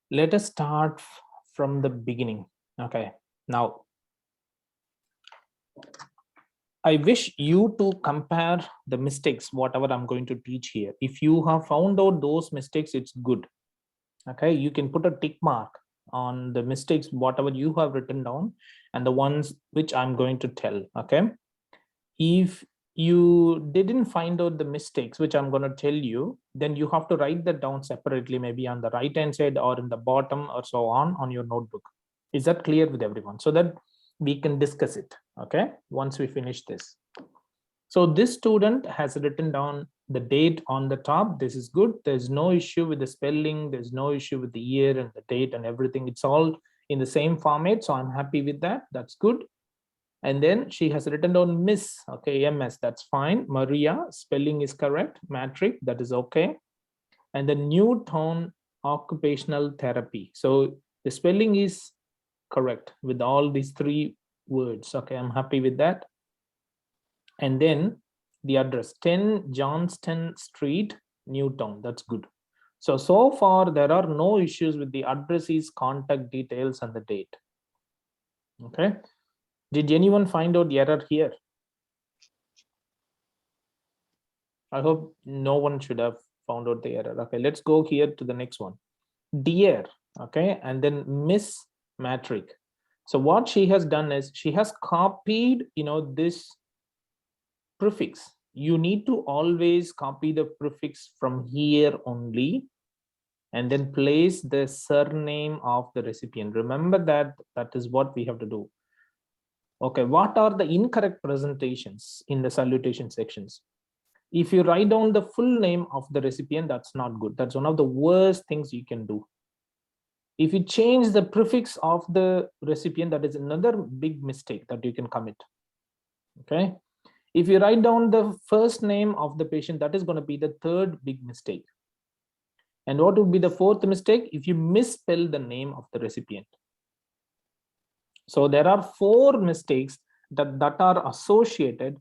Let us start from the beginning. Okay, now I wish you to compare the mistakes, whatever I'm going to teach here. If you have found out those mistakes, it's good. Okay, you can put a tick mark on the mistakes, whatever you have written down, and the ones which I'm going to tell. Okay, if you didn't find out the mistakes which I'm going to tell you, then you have to write that down separately, maybe on the right hand side or in the bottom or so on your notebook. Is that clear with everyone? So that we can discuss it, okay, once we finish this. So this student has written down the date on the top. This is good. There's no issue with the spelling. There's no issue with the year and the date and everything. It's all in the same format. So I'm happy with that. That's good. And then she has written down Miss, okay, MS, that's fine. Maria, spelling is correct. Matric, that is okay. And the Newton occupational therapy. So the spelling is correct with all these three words. Okay, I'm happy with that. And then the address 10 Johnston Street, Newtown. That's good. So far there are no issues with the addresses, contact details, and the date. Okay. Did anyone find out the error here? I hope no one should have found out the error. Okay, let's go here to the next one. Dear, okay, and then Miss Matric. So what she has done is she has copied, this prefix. You need to always copy the prefix from here only and then place the surname of the recipient. Remember that is what we have to do. Okay, what are the incorrect presentations in the salutation sections? If you write down the full name of the recipient, that's not good. That's one of the worst things you can do. If you change the prefix of the recipient, that is another big mistake that you can commit. Okay. If you write down the first name of the patient, that is going to be the third big mistake. And what would be the fourth mistake? If you misspell the name of the recipient. So there are 4 mistakes that are associated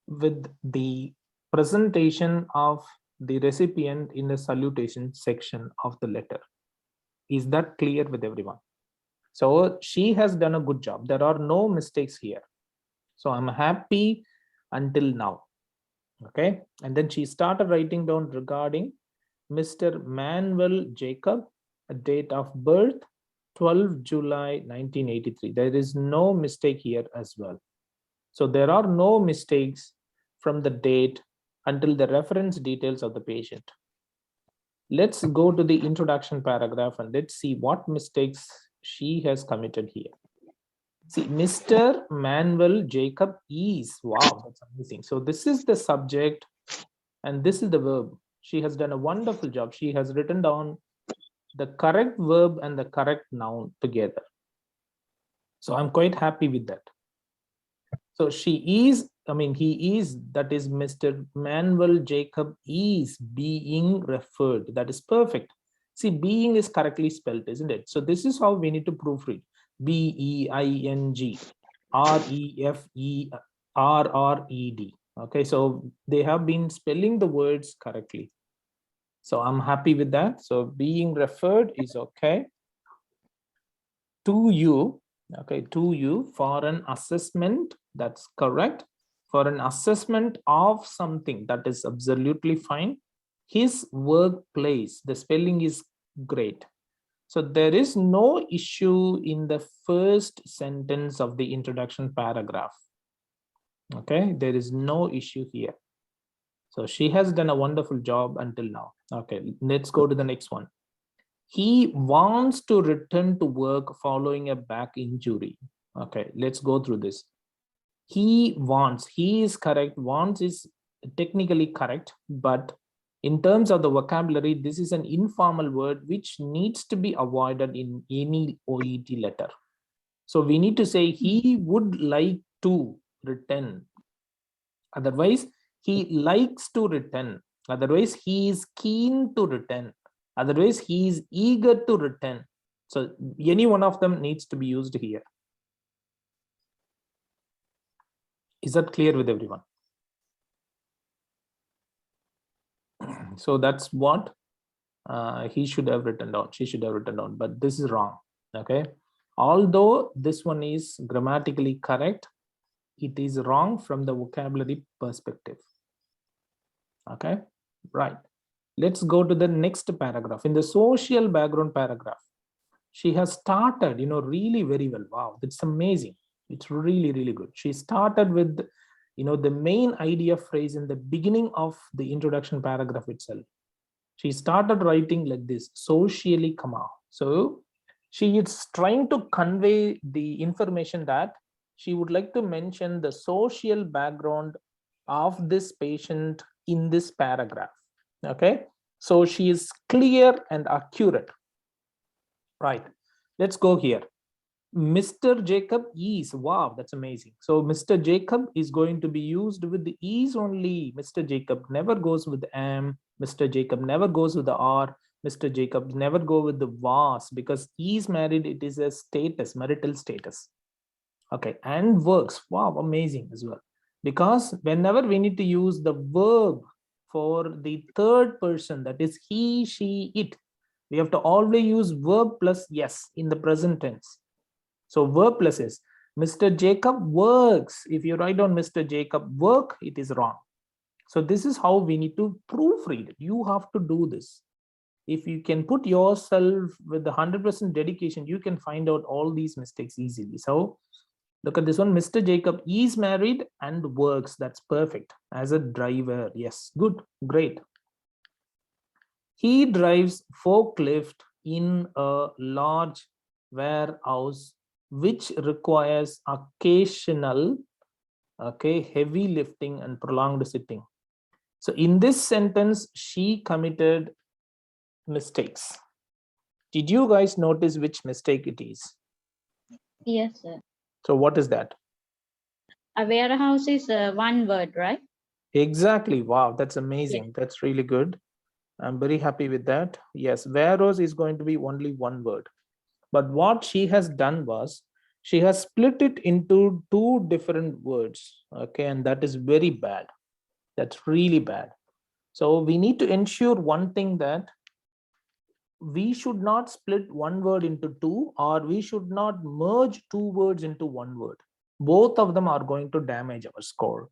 with the presentation of the recipient in the salutation section of the letter. Is that clear with everyone? So she has done a good job. There are no mistakes here. So I'm happy until now. Okay. And then she started writing down regarding Mr. Manuel Jacob, a date of birth 12 July 1983. There is no mistake here as well. So there are no mistakes from the date until the reference details of the patient. Let's go to the introduction paragraph and let's see what mistakes she has committed here. See, Mr. Manuel Jacob is, wow, that's amazing. So this is the subject and this is the verb. She has done a wonderful job. She has written down the correct verb and the correct noun together. So I'm quite happy with that. So he is, that is Mr. Manuel Jacob is being referred. That is perfect. See, being is correctly spelled, isn't it? So this is how we need to proofread. B-E-I-N-G, R-E-F-E-R-R-E-D. Okay, so they have been spelling the words correctly. So I'm happy with that. So being referred is okay. To you, okay, to you for an assessment, that's correct. For an assessment of something, that is absolutely fine. His workplace, the spelling is great. So there is no issue in the first sentence of the introduction paragraph. Okay, there is no issue here. So she has done a wonderful job until now. Okay, let's go to the next one. He wants to return to work following a back injury. Okay, let's go through this. He wants, he is correct. Wants is technically correct, but in terms of the vocabulary, this is an informal word which needs to be avoided in any OET letter. So we need to say he would like to return. Otherwise, he likes to return. Otherwise, he is keen to return. Otherwise, he is eager to return. So any one of them needs to be used here. Is that clear with everyone? So that's what He should have written down, she should have written down, but this is wrong. Okay, although this one is grammatically correct, it is wrong from the vocabulary perspective. Okay, right. Let's go to the next paragraph. In the social background paragraph, she has started, really very well. Wow, that's amazing. It's really, really good. She started with, the main idea phrase in the beginning of the introduction paragraph itself. She started writing like this, socially, comma. So she is trying to convey the information that she would like to mention the social background of this patient in this paragraph. Okay, so she is clear and accurate. Right, let's go here. Mr. Jacob is, wow, that's amazing. So Mr. Jacob is going to be used with the is only. Mr. Jacob never goes with am. Mr. Jacob never goes with the are. Mr. Jacob never go with the was, because is married, it is a status, marital status. Okay, and works, wow, amazing as well. Because whenever we need to use the verb for the third person, that is he, she, it, we have to always use verb plus yes in the present tense. So verb plus is. Mr. Jacob works. If you write down Mr. Jacob work, it is wrong. So this is how we need to proofread it. You have to do this. If you can put yourself with the 100% dedication, you can find out all these mistakes easily. So look at this one. Mr. Jacob is married and works. That's perfect. As a driver. Yes, good, great. He drives forklift in a large warehouse which requires occasional, heavy lifting and prolonged sitting. So in this sentence, she committed mistakes. Did you guys notice which mistake it is? Yes, sir. So what is that? A warehouse is one word, right? Exactly. Wow, that's amazing. Yes. That's really good. I'm very happy with that. Yes, warehouse is going to be only one word. But what she has done was, she has split it into two different words. Okay, and that is very bad. That's really bad. So we need to ensure one thing, that we should not split one word into two, or we should not merge two words into one word. Both of them are going to damage our score.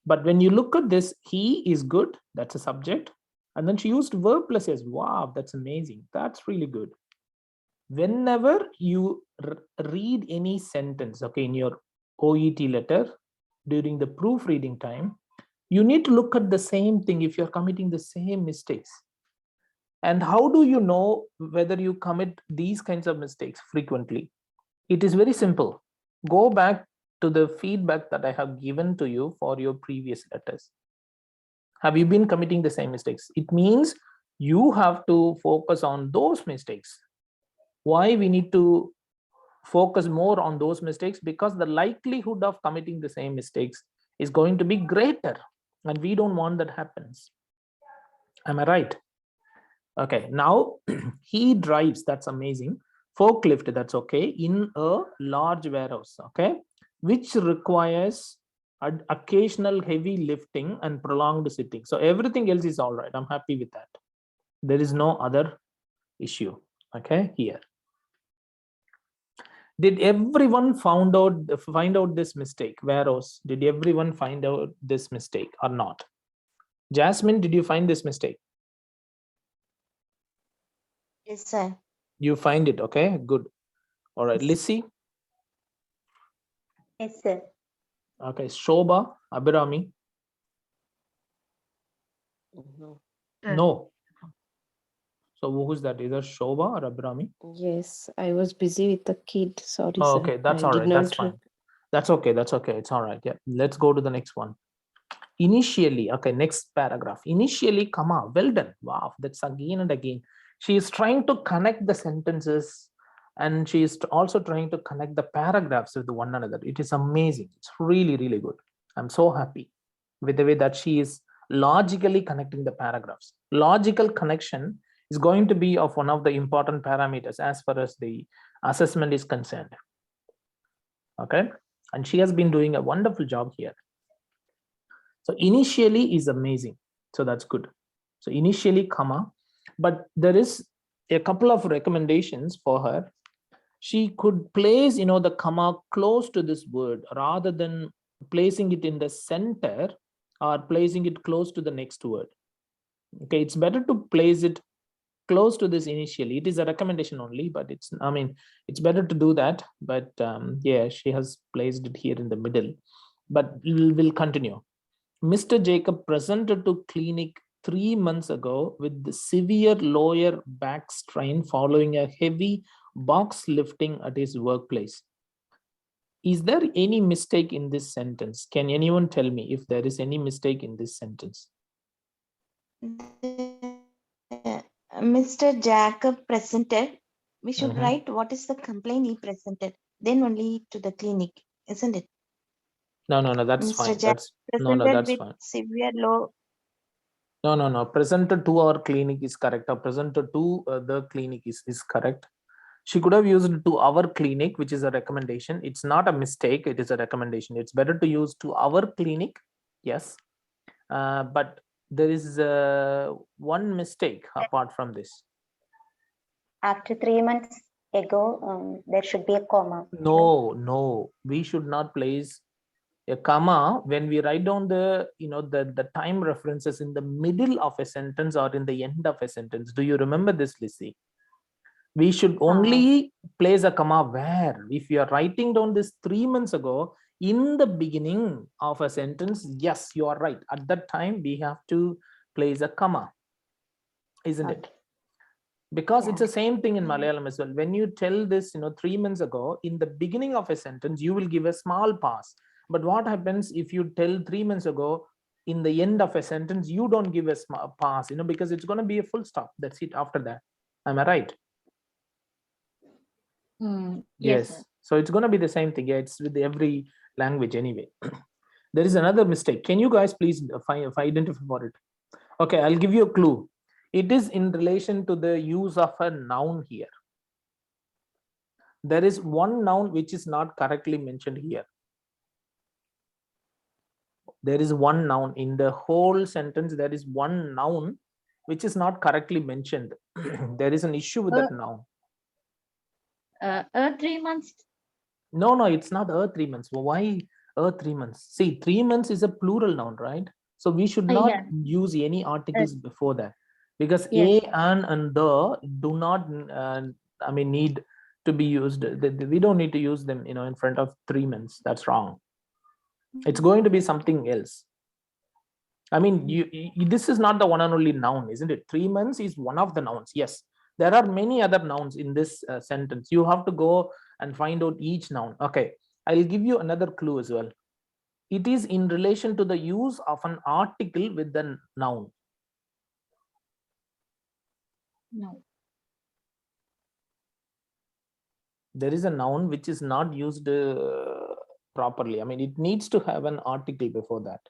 But when you look at this, he is good. That's a subject. And then she used verb plus yes. Wow, that's amazing. That's really good. Whenever you read any sentence, okay, in your OET letter during the proofreading time, you need to look at the same thing if you're committing the same mistakes. And how do you know whether you commit these kinds of mistakes frequently? It is very simple. Go back to the feedback that I have given to you for your previous letters. Have you been committing the same mistakes? It means you have to focus on those mistakes. Why we need to focus more on those mistakes? Because the likelihood of committing the same mistakes is going to be greater, and we don't want that happens. Am I right? Okay, now he drives, that's amazing. Forklift, that's okay, in a large warehouse, okay, which requires occasional heavy lifting and prolonged sitting. So everything else is all right. I'm happy with that. There is no other issue, okay, here. Did everyone find out this mistake? Warehouse, did everyone find out this mistake or not? Jasmine, did you find this mistake? Yes, sir. You find it, okay, good. All right, Lissy. Yes, sir. Okay, Shobha, Abhirami. No. No. So who's that? Either Shobha or Abhirami? Yes, I was busy with the kid. Sorry, Oh, sir. okay, that's I all did right. not That's fine. That's okay. That's okay. It's all right. Yeah. Let's go to the next one. Initially, okay, next paragraph. Initially, comma, well done. Wow, that's again and again. She is trying to connect the sentences, and she is also trying to connect the paragraphs with one another. It is amazing. It's really, really good. I'm so happy with the way that she is logically connecting the paragraphs. Logical connection is going to be of one of the important parameters as far as the assessment is concerned. Okay, and she has been doing a wonderful job here. So initially is amazing. So that's good. So initially, comma, But there is a couple of recommendations for her. She could place, the comma close to this word rather than placing it in the center or placing it close to the next word. Okay, it's better to place it close to this initially. It is a recommendation only, but it's better to do that. But yeah, she has placed it here in the middle. But we'll continue. Mr. Jacob presented to clinic 3 months ago with the severe lower back strain following a heavy box lifting at his workplace. Is there any mistake in this sentence? Can anyone tell me if there is any mistake in this sentence? Mr. Jacob presented. We should Mhm. write what is the complaint he presented, then only to the clinic, isn't it? No, that's Mr. fine. Jacob presented That's with fine. severe low. No. Presented to our clinic is correct. Or presented to the clinic is correct. She could have used to our clinic, which is a recommendation. It's not a mistake. It is a recommendation. It's better to use to our clinic. Yes. But there is one mistake apart from this. After 3 months ago, there should be a comma. No. We should not place a comma when we write down the the time references in the middle of a sentence or in the end of a sentence. Do you remember this, Lizzie? We should only place a comma where, if you are writing down this 3 months ago in the beginning of a sentence, yes, you are right. At that time, we have to place a comma, isn't it? Because it's the same thing in Malayalam as well. When you tell this, 3 months ago, in the beginning of a sentence, you will give a small pause. But what happens if you tell 3 months ago, in the end of a sentence, you don't give a small pause, because it's going to be a full stop. That's it after that. Am I right? Yes, sir. So it's going to be the same thing. Yeah, it's with every language anyway. There is another mistake. Can you guys please identify for it? Okay, I'll give you a clue. It is in relation to the use of a noun here. There is one noun which is not correctly mentioned here. There is one noun in the whole sentence. There is one noun which is not correctly mentioned. There is an issue with that noun. 3 months. No, it's not 3 months. Why 3 months? See, 3 months is a plural noun, right? So we should not Yeah. use any articles before that, because Yes. and the do not need to be used. We don't need to use them in front of 3 months. That's wrong. It's going to be something else. I mean, this is not the one and only noun, isn't it? 3 months is one of the nouns. Yes, there are many other nouns in this sentence. You have to go and find out each noun. Okay, I'll give you another clue as well. It is in relation to the use of an article with the noun. No. There is a noun which is not used properly. I mean, it needs to have an article before that.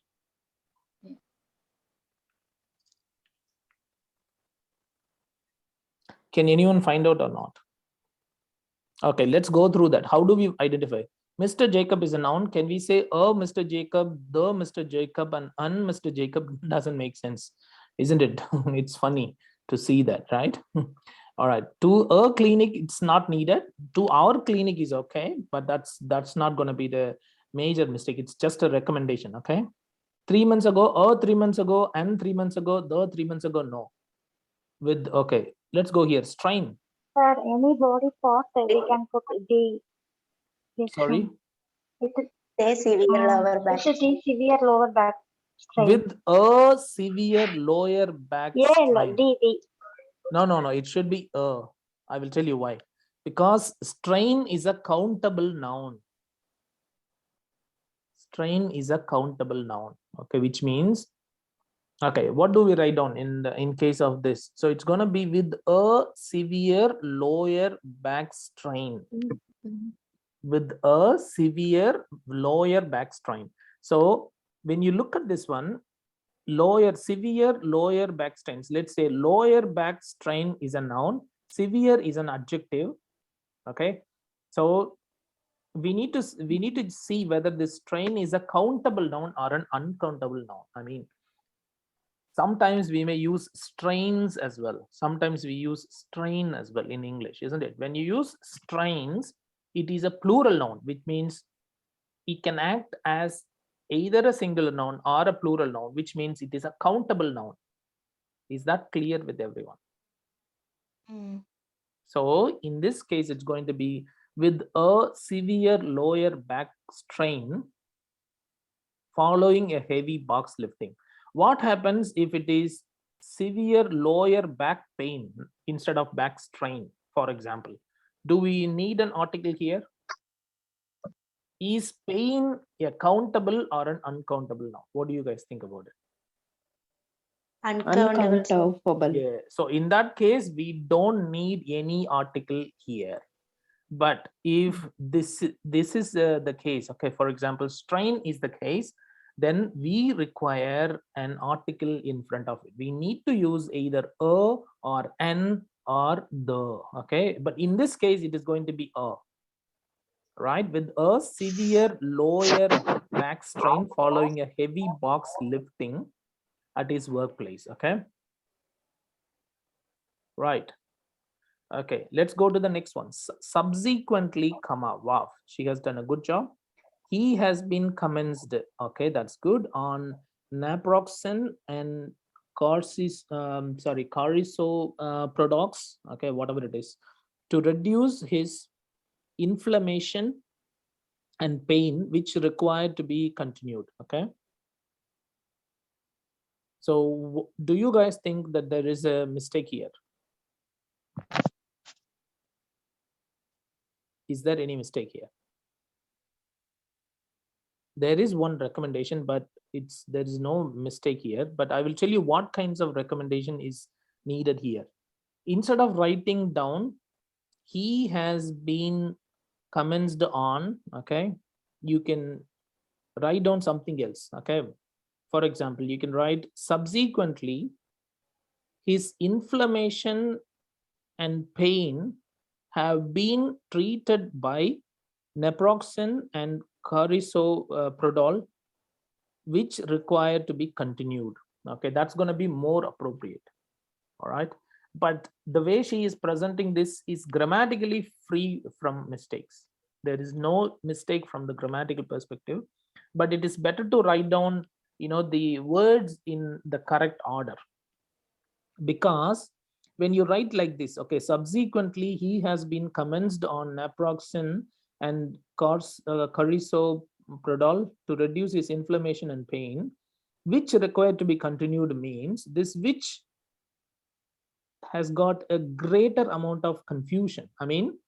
Can anyone find out or not? Okay, let's go through that. How do we identify? Mr. Jacob is a noun. Can we say Mr. Jacob, the Mr. Jacob, and un Mr. Jacob? Doesn't make sense, isn't it? It's funny to see that, right? All right. To a clinic, it's not needed. To our clinic is okay, but that's not going to be the major mistake. It's just a recommendation. Okay. 3 months ago, 3 months ago, and 3 months ago, the 3 months ago, no. With okay, let's go here. Strain. For any body part, we can put the. Sorry. Say severe lower back. It should be severe lower back strain. With a severe lower back strain. D. No. It should be I will tell you why. Because strain is a countable noun. Strain is a countable noun. Okay, which means, okay, what do we write down in case of this? So it's gonna be with a severe lower back strain. With a severe lower back strain. So when you look at this one, severe lower back strains, let's say lower back strain is a noun, severe is an adjective. Okay, so we need to see whether this strain is a countable noun or an uncountable noun. I mean, Sometimes we may use strains as well. Sometimes we use strain as well in English, isn't it? When you use strains, it is a plural noun, which means it can act as either a singular noun or a plural noun, which means it is a countable noun. Is that clear with everyone? Mm. So in this case, it's going to be with a severe lower back strain following a heavy box lifting. What happens if it is severe lower back pain instead of back strain, for example? Do we need an article here? Is pain a countable or an uncountable noun? What do you guys think about it? Uncountable. sir. Uncountable. Yeah, so in that case, we don't need any article here. But if this is the case, okay, for example, strain is the case, then we require an article in front of it. We need to use either a or an or the, okay? But in this case, it is going to be a, right? With a severe lower back strain following a heavy box lifting at his workplace, okay? Right. Okay, let's go to the next one. Subsequently, comma, wow, she has done a good job. He has been commenced, okay, that's good, on naproxen and carisoprodol, okay, whatever it is, to reduce his inflammation and pain, which required to be continued, okay? So do you guys think that there is a mistake here? Is there any mistake here? There is one recommendation, but there is no mistake here. But I will tell you what kinds of recommendation is needed here. Instead of writing down, he has been commenced on, okay, you can write down something else, okay? For example, you can write subsequently, his inflammation and pain have been treated by naproxen and carisoprodol, which require to be continued. Okay, that's going to be more appropriate. All right, but the way she is presenting this is grammatically free from mistakes. There is no mistake from the grammatical perspective, but it is better to write down, you know, the words in the correct order, because when you write like this, okay, subsequently he has been commenced on naproxen and carisoprodol to reduce his inflammation and pain, which required to be continued, means this which has got a greater amount of confusion. I mean,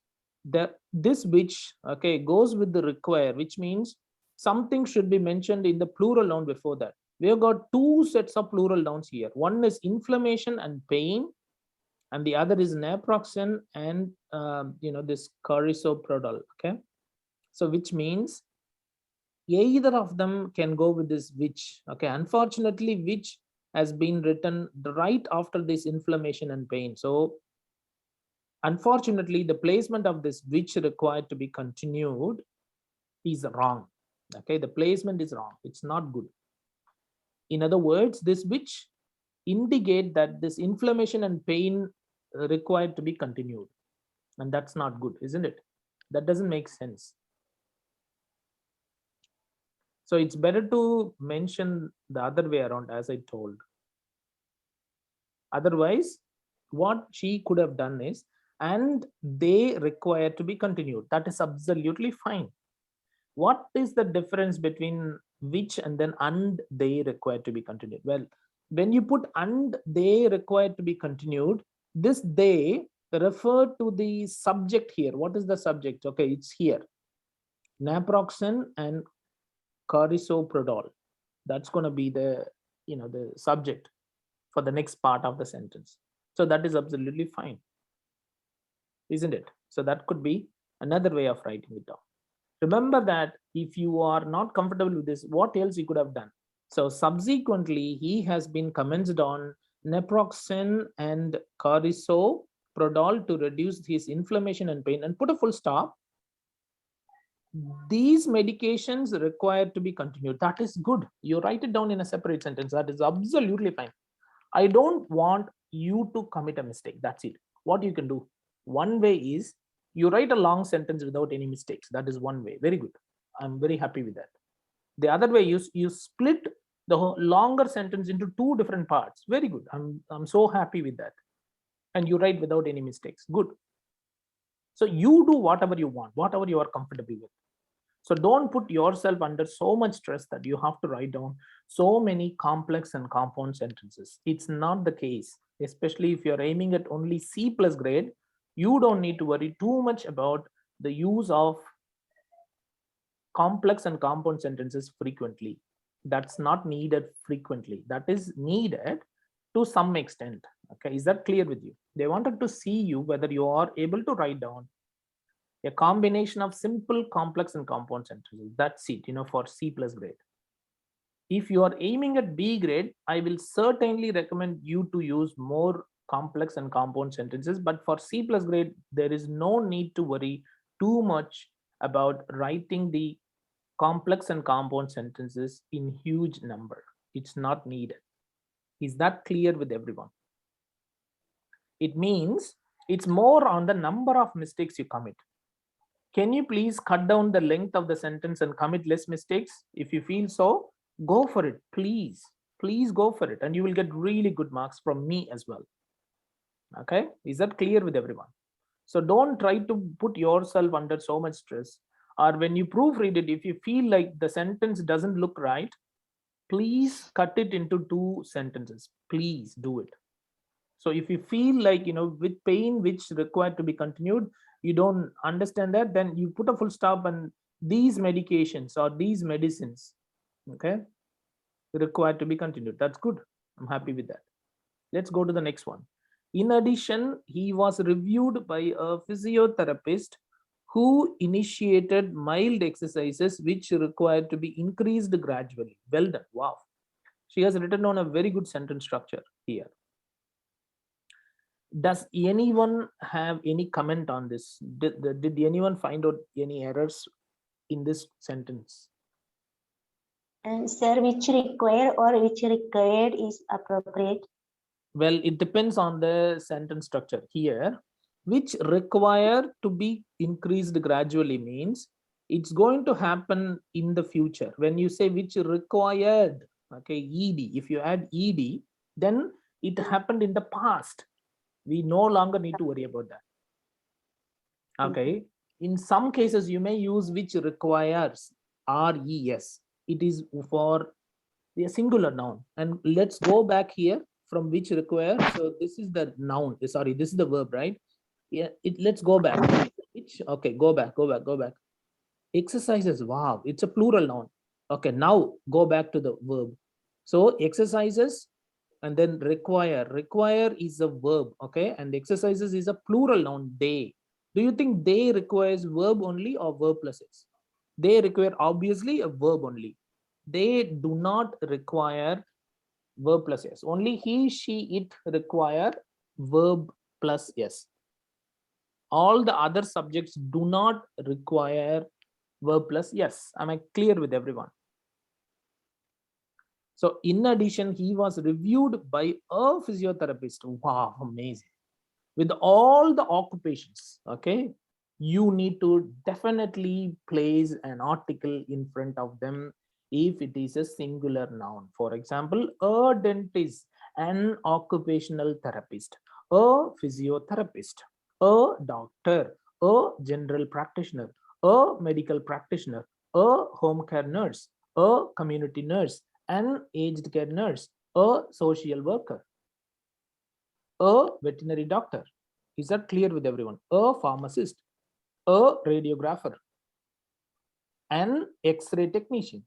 this which, okay, goes with the require, which means something should be mentioned in the plural noun before that. We have got two sets of plural nouns here. One is inflammation and pain, and the other is naproxen and this carisoprodol. Okay, so which means either of them can go with this which. Okay, unfortunately, which has been written right after this inflammation and pain. So unfortunately, the placement of this which required to be continued is wrong. Okay, the placement is wrong. It's not good. In other words, this which indicate that this inflammation and pain required to be continued, and that's not good, isn't it? That doesn't make sense. So it's better to mention the other way around, as I told. Otherwise, what she could have done is, and they require to be continued. That is absolutely fine. What is the difference between which and then and they require to be continued? Well, when you put and they require to be continued, this they refer to the subject here. What is the subject? Okay, it's here. Naproxen and carisoprodol. That's going to be the the subject for the next part of the sentence. So that is absolutely fine, isn't it? So that could be another way of writing it down. Remember that if you are not comfortable with this, what else you could have done? So subsequently, he has been commenced on naproxen and carisoprodol to reduce his inflammation and pain, and put a full stop. These medications require to be continued. That is good. You write it down in a separate sentence. That is absolutely fine. I don't want you to commit a mistake. That's it. What you can do, one way is you write a long sentence without any mistakes. That is one way. Very good. I'm very happy with that. The other way, you split the longer sentence into two different parts. Very good. I'm so happy with that. And you write without any mistakes. Good. So you do whatever you want, whatever you are comfortable with. So don't put yourself under so much stress that you have to write down so many complex and compound sentences. It's not the case, especially if you're aiming at only C plus grade. You don't need to worry too much about the use of complex and compound sentences frequently. That's not needed frequently. That is needed to some extent. Okay, is that clear with you? They wanted to see you whether you are able to write down a combination of simple, complex, and compound sentences. That's it, for C plus grade. If you are aiming at B grade, I will certainly recommend you to use more complex and compound sentences. But for C plus grade, there is no need to worry too much about writing the complex and compound sentences in huge number. It's not needed. Is that clear with everyone? It means it's more on the number of mistakes you commit. Can you please cut down the length of the sentence and commit less mistakes? If you feel so, go for it. Please go for it. And you will get really good marks from me as well. Okay, is that clear with everyone? So don't try to put yourself under so much stress. Or when you proofread it, if you feel like the sentence doesn't look right, please cut it into 2 sentences. Please do it. So if you feel like, with pain which required to be continued, you don't understand that, then you put a full stop, and these medications or these medicines, okay, required to be continued. That's good. I'm happy with that. Let's go to the next one. In addition, he was reviewed by a physiotherapist who initiated mild exercises which required to be increased gradually. Well done. Wow. She has written on a very good sentence structure here. Does anyone have any comment on this? Did anyone find out any errors in this sentence? And sir, which require or which required is appropriate? Well, it depends on the sentence structure here. Which require to be increased gradually means it's going to happen in the future. When you say which required, okay, ed, if you add ed, then it happened in the past. We no longer need to worry about that. Okay, in some cases you may use which requires, res. It is for a singular noun. And let's go back here from which require. So this is the noun, sorry, this is the verb, right? Yeah, let's go back. Which, okay, go back. Exercises, wow, it's a plural noun. Okay, now go back to the verb. So exercises, and then require is a verb, okay, and exercises is a plural noun, they. Do you think they requires verb only or verb plus s? They require obviously a verb only. They do not require verb plus s. Only he, she, it require verb plus s. All the other subjects do not require verb plus yes. Am I clear with everyone? So in addition, he was reviewed by a physiotherapist. Wow, amazing. With all the occupations, okay, you need to definitely place an article in front of them if it is a singular noun. For example, a dentist, an occupational therapist, a physiotherapist, a doctor, a general practitioner, a medical practitioner, a home care nurse, a community nurse, an aged care nurse, a social worker, a veterinary doctor. Is that clear with everyone? A pharmacist, a radiographer, an X-ray technician,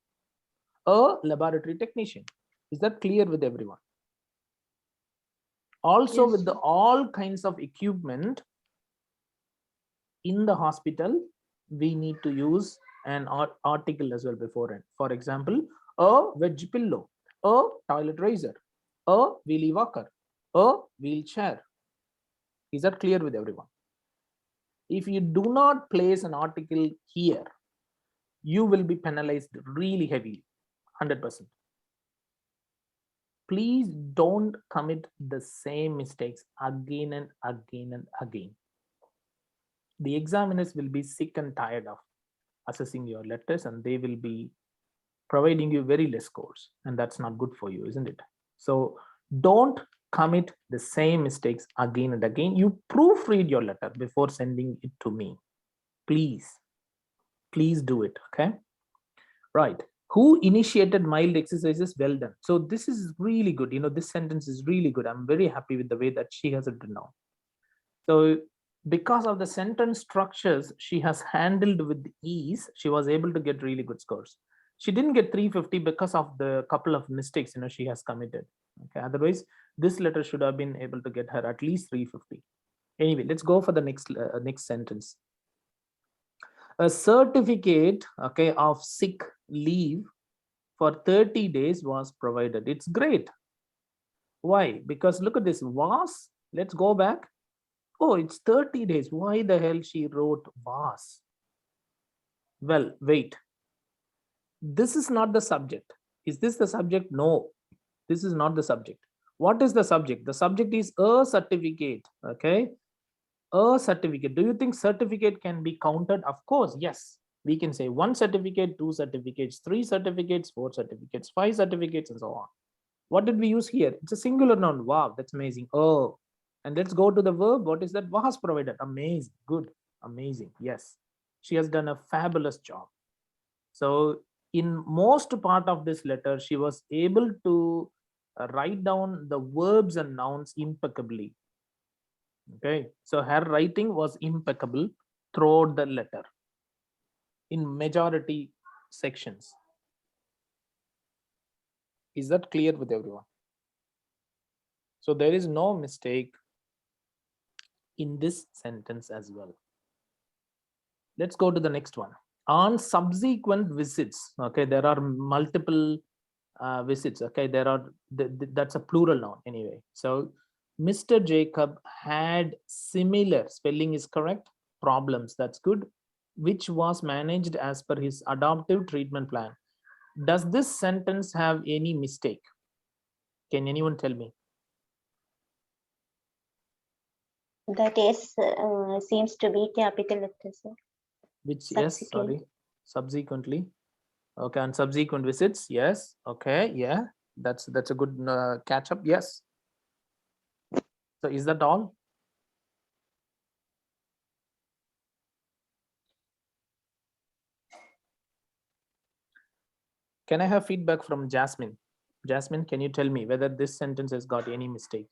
a laboratory technician. Is that clear with everyone? Also, Yes, with the all kinds of equipment in the hospital, we need to use an article as well beforehand. For example, a wedge pillow, a toilet razor, a wheelie walker, a wheelchair. Is that clear with everyone? If you do not place an article here, you will be penalized really heavily, 100%. please don't commit the same mistakes again and again and again. The examiners will be sick and tired of assessing your letters, and they will be providing you very less scores, and that's not good for you, isn't it? So don't commit the same mistakes again and again. You proofread your letter before sending it to me. Please do it. Okay, right. Who initiated mild exercises? Well done. So this is really good. This sentence is really good. I'm very happy with the way that she has it written now. So because of the sentence structures she has handled with ease, she was able to get really good scores. She didn't get 350 because of the couple of mistakes she has committed. Okay, otherwise this letter should have been able to get her at least 350. Anyway, let's go for the next sentence. A certificate, okay, of sick leave for 30 days was provided. It's great. Why? Because look at this. Was, let's go back. Oh, it's 30 days. Why the hell she wrote was? Well, wait. This is not the subject. Is this the subject? No, this is not the subject. What is the subject? The subject is a certificate. Okay, a certificate. Do you think certificate can be counted? Of course, yes. We can say 1 certificate, 2 certificates, 3 certificates, 4 certificates, 5 certificates, and so on. What did we use here? It's a singular noun. Wow, that's amazing. Oh, and let's go to the verb. What is that? Was provided. Amazing. Good. Amazing. Yes, she has done a fabulous job. So in most part of this letter, she was able to write down the verbs and nouns impeccably. Okay, so her writing was impeccable throughout the letter in majority sections. Is that clear with everyone? So there is no mistake in this sentence as well. Let's go to the next one. On subsequent visits, okay, there are multiple visits. Okay, that's a plural noun anyway. So Mr. Jacob had similar, spelling is correct, problems. That's good. Which was managed as per his adoptive treatment plan. Does this sentence have any mistake? Can anyone tell me? That is seems to be capital letter, sir. Which, yes, sorry, subsequently. Okay, and subsequent visits, yes. Okay, yeah, that's a good catch up. Yes. So is that all? Can I have feedback from Jasmine? Jasmine, can you tell me whether this sentence has got any mistake?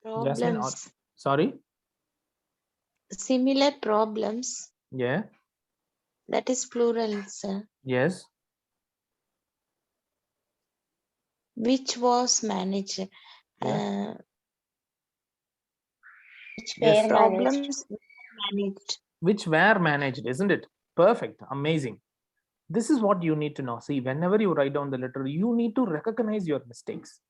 Jasmine, Problems. sorry? Similar problems. Yeah. That is plural, sir. Yes. Which was managed. Yeah. Which Yes. were managed. Problems managed. Which were managed, isn't it? Perfect. Amazing. This is what you need to know. See, whenever you write down the letter, you need to recognize your mistakes.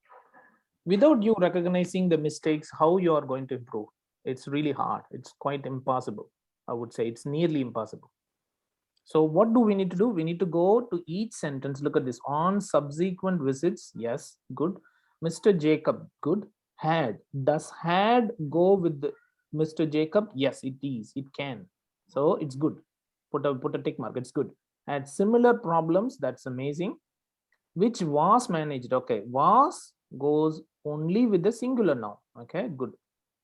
Without you recognizing the mistakes, how you are going to improve? It's really hard. It's quite impossible. I would say it's nearly impossible. So what do we need to do? We need to go to each sentence. Look at this. On subsequent visits. Yes, good. Mr. Jacob, good. Had. Does had go with the Mr. Jacob? Yes, it is. It can. So it's good. Put a tick mark. It's good. Had similar problems. That's amazing. Which was managed. Okay. Was goes only with the singular noun. Okay, good.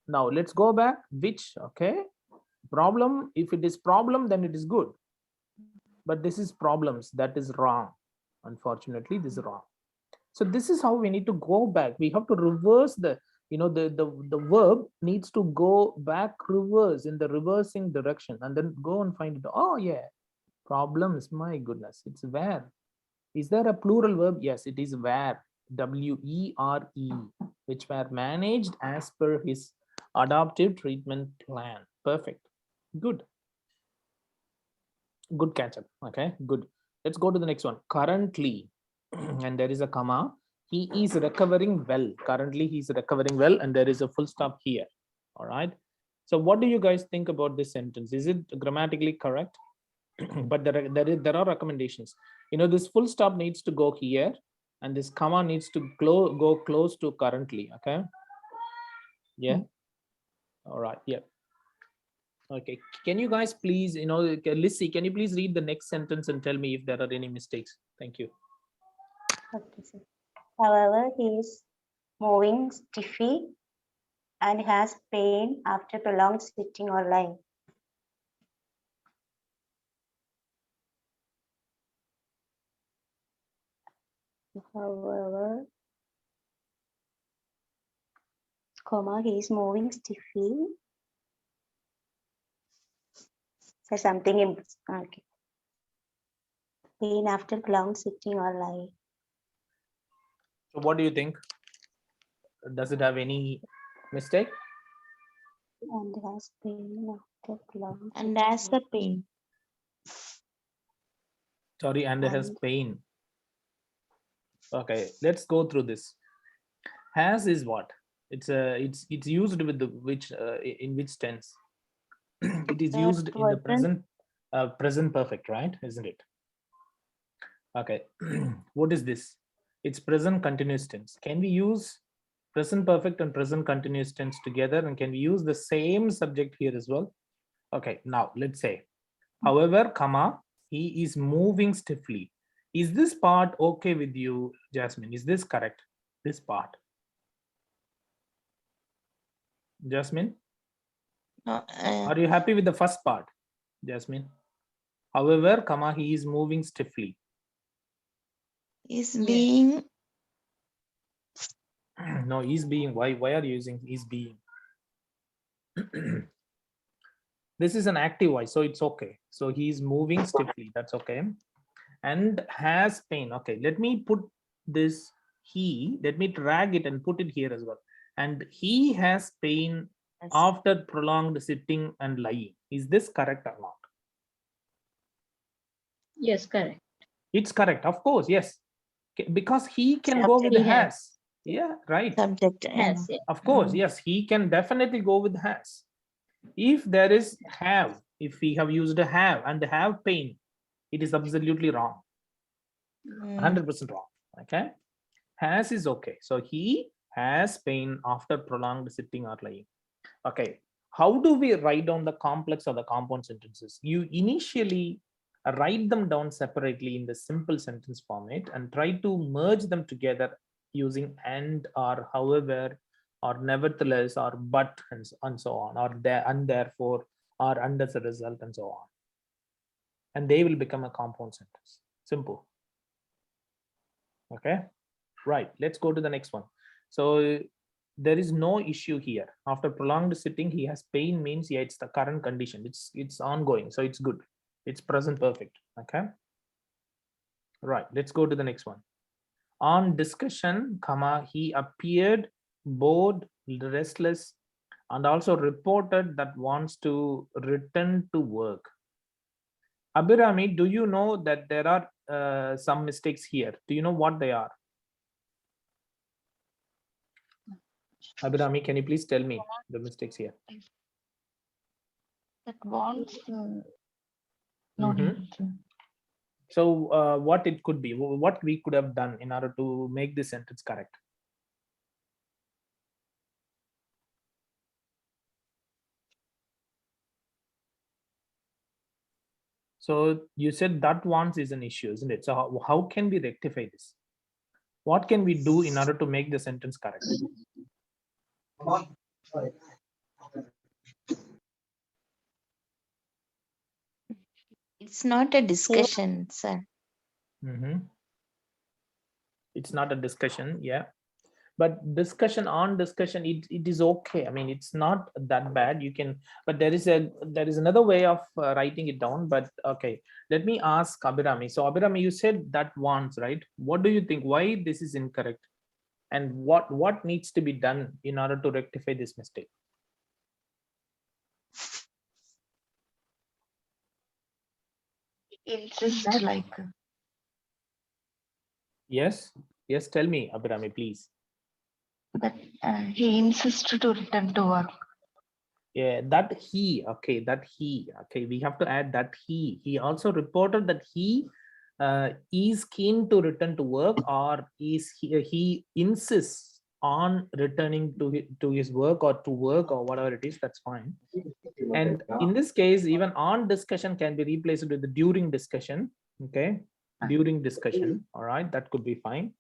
Now let's go back. Which, okay. Problem. If it is problem, then it is good. But this is problems. That is wrong. Unfortunately, this is wrong. So this is how we need to go back. We have to reverse the, the verb needs to go back reverse in the reversing direction and then go and find it. Oh yeah, problems. My goodness, it's where. Is there a plural verb? Yes, it is where. W-E-R-E, which were managed as per his adoptive treatment plan. Perfect. Good. Good catch up. Okay, good. Let's go to the next one. Currently, and there is a comma. He is recovering well. Currently, he's recovering well, and there is a full stop here. All right. So what do you guys think about this sentence? Is it grammatically correct? but there are recommendations. You know, this full stop needs to go here, and this comma needs to go close to currently. Okay. Yeah. All right. Yeah. Okay. Can you guys please, you know, Lissy, can you please read the next sentence and tell me if there are any mistakes? Thank you. Okay, sir. However, he is moving stiffly and has pain after prolonged sitting or lying. However, comma, he is moving stiffly. So something in okay. Pain after prolonged sitting or lying. So what do you think? Does it have any mistake? And has pain after prolonged And sitting as or a pain. Sorry, and it has And- pain. Okay, let's go through this. Has is what? It's used with the which in which tense? It is used in the present perfect, right? Isn't it? Okay. What is this? It's present continuous tense. Can we use present perfect and present continuous tense together, and can we use the same subject here as well? Okay, now let's say, however, comma, he is moving stiffly. Is this part okay with you, Jasmine? Is this correct? This part. Jasmine, No, are you happy with the first part, Jasmine? However, comma, he is moving stiffly. is being No, is being. Why are you using is being? This is an active voice, so it's okay. So he's moving stiffly. That's okay. And has pain. Okay, let me put this let me drag it and put it here as well. And he has pain Yes. after prolonged sitting and lying. Is this correct or not? Yes, correct. It's correct, of course, yes. Because he can go with He has. has. Yeah, right. subject. Has, yeah. Of course, yes, he can definitely go with has. If there is have, if we have used a have and have pain, it is absolutely wrong. 100% wrong. Okay. Has is okay. So he has pain after prolonged sitting or lying. Okay. How do we write down the complex or the compound sentences? You initially write them down separately in the simple sentence format and try to merge them together using and or however or nevertheless or but and so on, or there and therefore or and as a result and so on. And they will become a compound sentence. Simple. Okay, right. Let's go to the next one. So there is no issue here. After prolonged sitting, he has pain means yeah, it's the current condition. It's ongoing, so it's good. It's present perfect. Okay. Right. Let's go to the next one. On discussion, comma, he appeared bored, restless, and also reported that wants to return to work. Abhirami, do you know that there are some mistakes here? Do you know what they are? Abhirami, can you please tell me the mistakes here? That wants So what it could be, what we could have done in order to make this sentence correct? So you said that wants is an issue, isn't it? So how can we rectify this? What can we do in order to make the sentence correct? It's not a discussion, sir. It's not a discussion, yeah. But discussion on discussion, it is okay. I mean, it's not that bad. You can, but there is another way of writing it down. But okay, let me ask Abhirami. So Abhirami, you said that once, right? What do you think? Why this is incorrect? And what needs to be done in order to rectify this mistake? insist like Yes, tell me, Abhirami, please. that he insists to return to work. Yeah, that he, okay, we have to add that he also reported that he is keen to return to work, or he insists on returning to his work or to work or whatever it is. That's fine. And in this case, even on discussion can be replaced with the during discussion. Okay, during discussion. All right, that could be fine.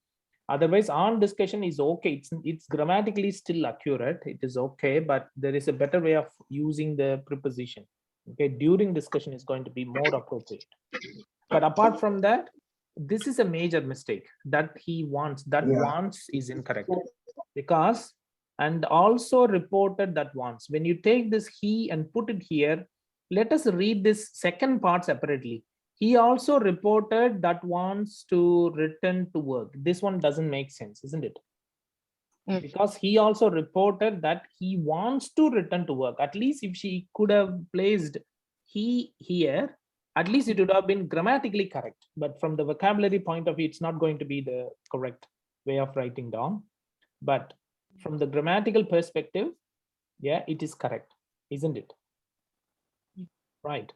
Otherwise, on discussion is okay. It's grammatically still accurate. It is okay, but there is a better way of using the preposition. Okay, during discussion is going to be more appropriate. But apart from that, this is a major mistake that he wants. That wants is incorrect, because and also reported that wants. When you take this he and put it here, let us read this second part separately. He also reported that wants to return to work. This one doesn't make sense, isn't it? Yes. Because he also reported that he wants to return to work. At least if she could have placed he here, at least it would have been grammatically correct. But from the vocabulary point of view, it's not going to be the correct way of writing down. But from the grammatical perspective, yeah, it is correct, isn't it? Right.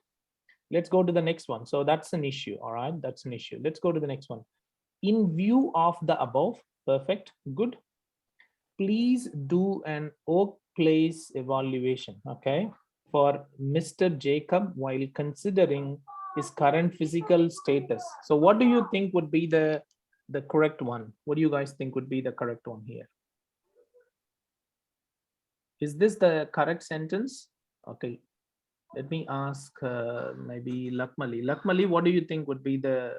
Let's go to the next one. So that's an issue. All right, that's an issue. Let's go to the next one. In view of the above, perfect, good. Please do an workplace evaluation, okay, for Mr. Jacob while considering his current physical status. So what do you think would be the correct one? What do you guys think would be the correct one here? Is this the correct sentence? Okay, let me ask maybe Lakmali. Lakmali, what do you think would be the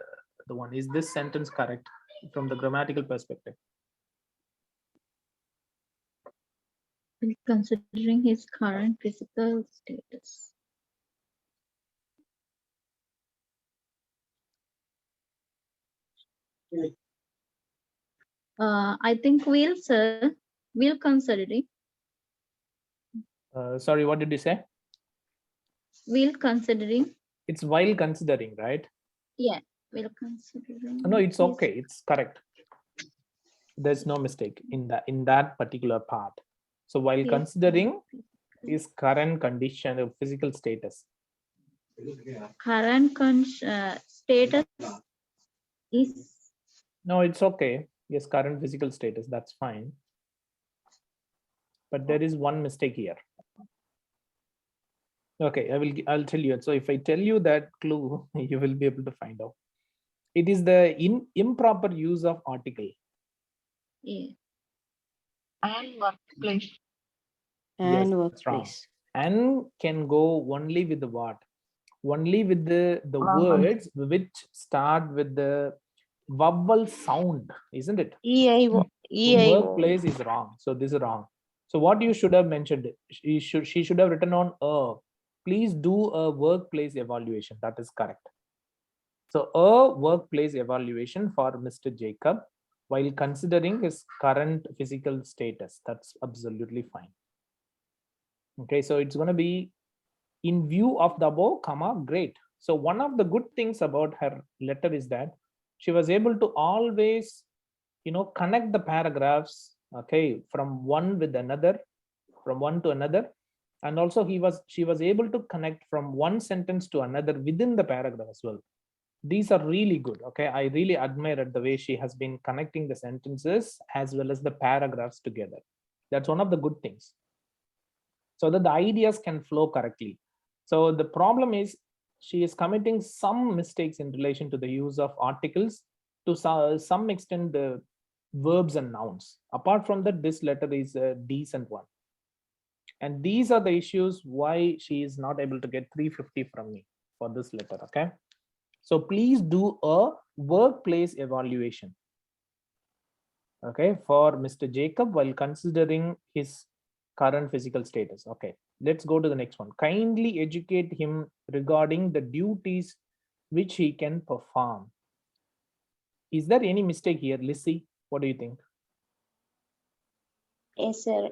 one? Is this sentence correct from the grammatical perspective? Considering his current physical status. I think we'll, sir, we'll considering. Sorry, what did you say? We'll considering. It's while considering, right? Yeah, we'll considering. No, it's his- okay. It's correct. There's no mistake in that particular part. So while Yes. considering his current condition of physical status. Current status is. No, it's okay. Yes, current physical status, that's fine. But there is one mistake here. Okay, I'll tell you. So if I tell you that clue, you will be able to find out. It is the improper use of article. Yeah. And workplace. Yes, And that's wrong. workplace. And can go only with the what? Only with the Vowel. words which start with the vowel sound, isn't it? EIO. EIO. Workplace is wrong. So this is wrong. So what you should have mentioned, she should have written on please do a workplace evaluation. That is correct. So a workplace evaluation for Mr. Jacob while considering his current physical status. That's absolutely fine. Okay, so it's going to be in view of the above, comma, great. So one of the good things about her letter is that she was able to always, connect the paragraphs, okay, from one with another, from one to another. And also she was able to connect from one sentence to another within the paragraph as well. These are really good. Okay, I really admire the way she has been connecting the sentences as well as the paragraphs together. That's one of the good things, so that the ideas can flow correctly. So the problem is she is committing some mistakes in relation to the use of articles, to some extent the verbs and nouns. Apart from that, this letter is a decent one. And these are the issues why she is not able to get 350 from me for this letter. Okay, so please do a workplace evaluation, okay, for Mr. Jacob while considering his current physical status. Okay, let's go to the next one. Kindly educate him regarding the duties which he can perform. Is there any mistake here, Lissy? What do you think? Yes, sir.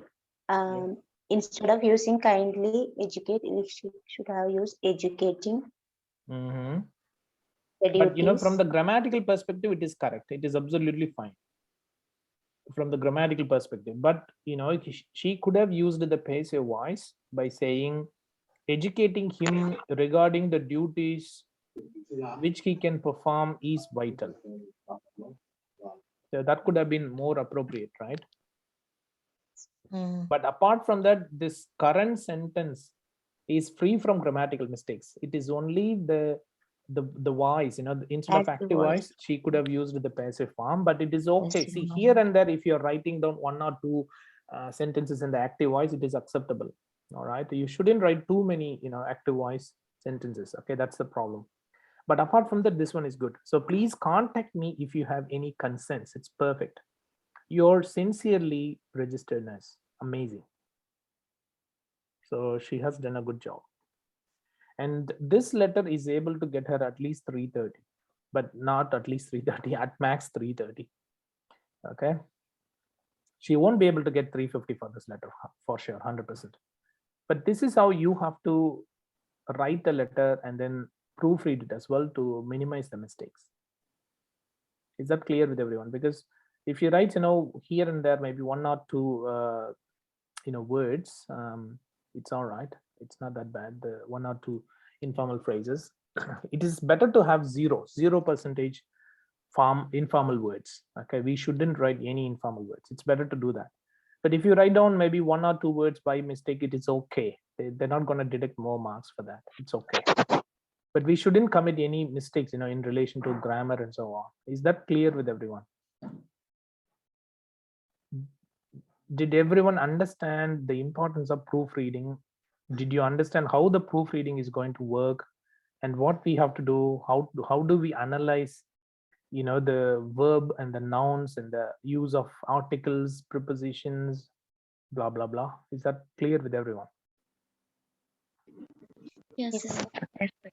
Instead of using kindly educate, we should have used educating Mhm. the But from duties. the grammatical perspective, it is correct. It is absolutely fine. from the grammatical perspective, but she could have used the passive voice by saying educating him regarding the duties which he can perform is vital. So that could have been more appropriate, right? Mm. But apart from that, this current sentence is free from grammatical mistakes. It is only the voice, instead of Active active voice. voice, she could have used the passive form, but it is okay. Passive See, form. here and there, if you're writing down 1 or 2 sentences in the active voice, it is acceptable. All right, you shouldn't write too many active voice sentences. Okay, that's the problem. But apart from that, this one is good. So please contact me if you have any concerns. It's perfect. You're sincerely registered nurse. Amazing. So she has done a good job. And this letter is able to get her at least 330, but not at least 330, at max 330. Okay. She won't be able to get 350 for this letter for sure, 100%. But this is how you have to write a letter and then proofread it as well to minimize the mistakes. Is that clear with everyone? Because if you write, here and there, maybe 1 or 2, words, it's all right. It's not that bad. The 1 or 2 informal phrases. It is better to have 0% informal words. Okay, we shouldn't write any informal words. It's better to do that. But if you write down maybe 1 or 2 words by mistake, it is okay. They're not going to deduct more marks for that. It's okay. But we shouldn't commit any mistakes, in relation to grammar and so on. Is that clear with everyone? Did everyone understand the importance of proofreading? Did you understand how the proofreading is going to work and what we have to do? How do we analyze, the verb and the nouns and the use of articles, prepositions, blah, blah, blah. Is that clear with everyone? Yes, Yes, sir. sir.